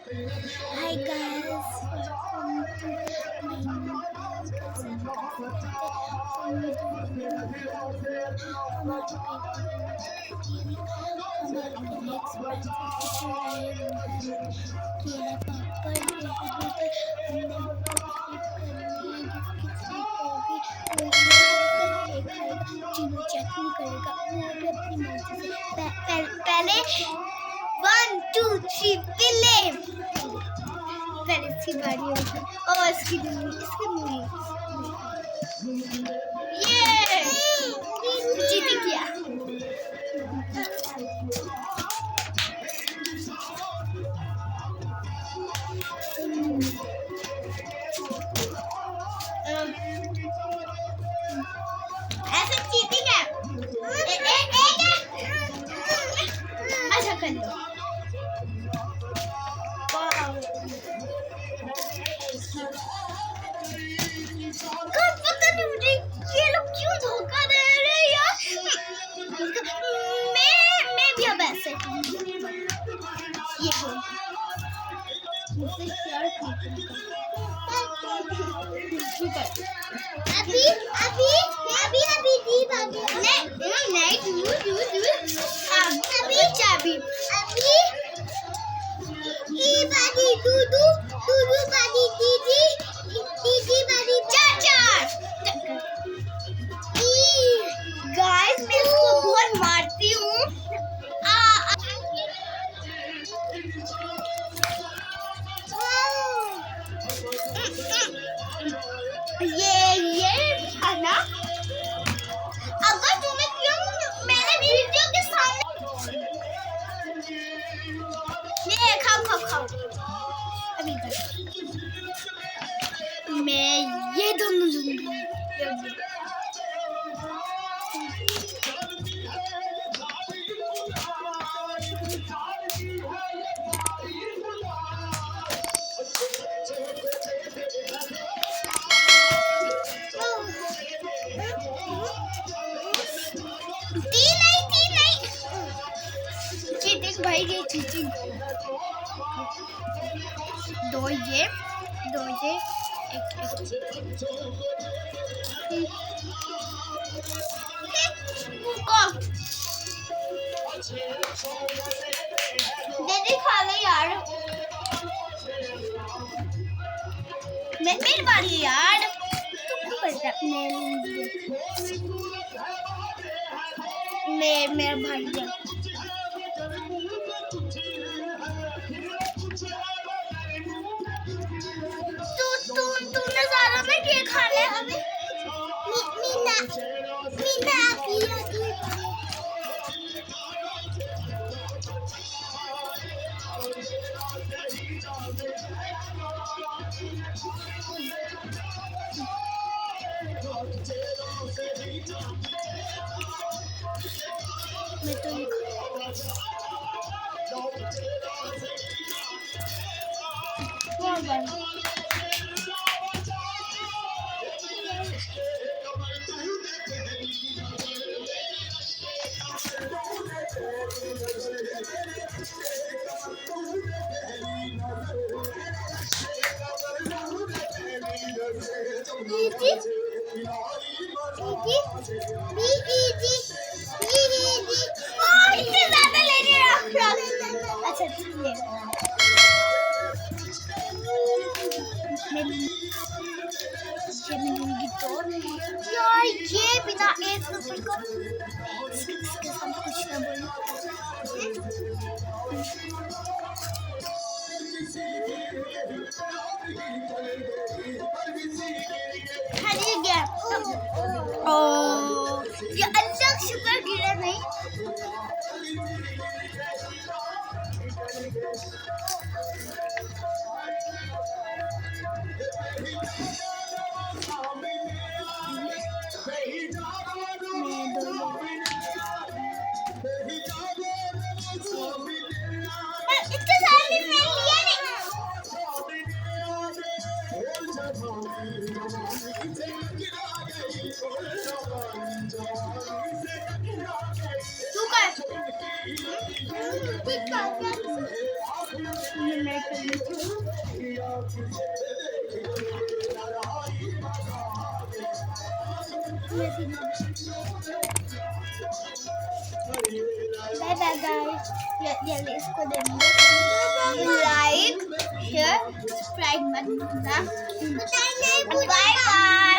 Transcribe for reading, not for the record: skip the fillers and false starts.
Hi guys, welcome to my new podcast. हमारे paper पापा हमने चीनू चेक नहीं करेगा वो भी अपनी मर्जी से पहले 1 2 3 प्ले पहले इसकी बारी होगी और इसकी नहीं ये जीत गया ऐसे चीटिंग है अच्छा कर लो पता नहीं मुझे ये लोग क्यों धोखा दे रहे हैं यार मैं भी अब ऐसे ये मुझसे प्यार अभी अभी अभी अभी दी बाबू नहीं अभी चाबी अभी ई बादी दूदू बादी दीदी बादी चार गाइस मैं इसको बहुत मारती हूँ ये था ना अगर तुम्हें क्यों मैंने वीडियो के सामने ये खाओ अभी मैं ये दोनों लूंगी भाई ये चीटिंग दो ये एक दीदी खा ले यार मेरी बारी है यार तुमको पता मेरा भाई है तुमने ज़्यादा में ये खा ले अभी मीना मैं तो यार ये बिना ₹1 का इसके साथ कुछ ना बोलो खाली गया ओ ये अल्लाह शुक्र गिरा नहीं तू कर Bye bye guys. Yeah, let's go then. Like, share, subscribe. Bye bye.